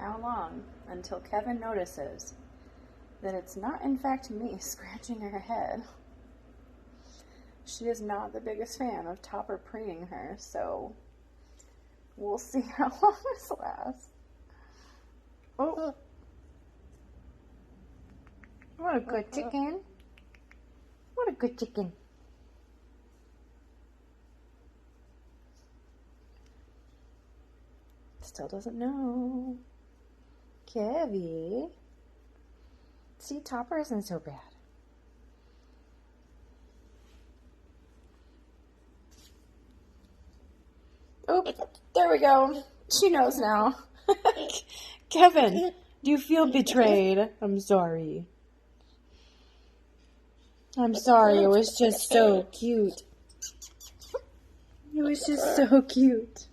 how long until Kevin notices that it's not in fact me scratching her head. She is not the biggest fan of Topper preening her, so we'll see how long this lasts. Oh, what a good chicken. What a good chicken. Still doesn't know. Kevy. See, Topper isn't so bad. Oh, there we go. She knows now. Kevin, do you feel betrayed? I'm sorry. I'm sorry. It was just so cute. It was just so cute.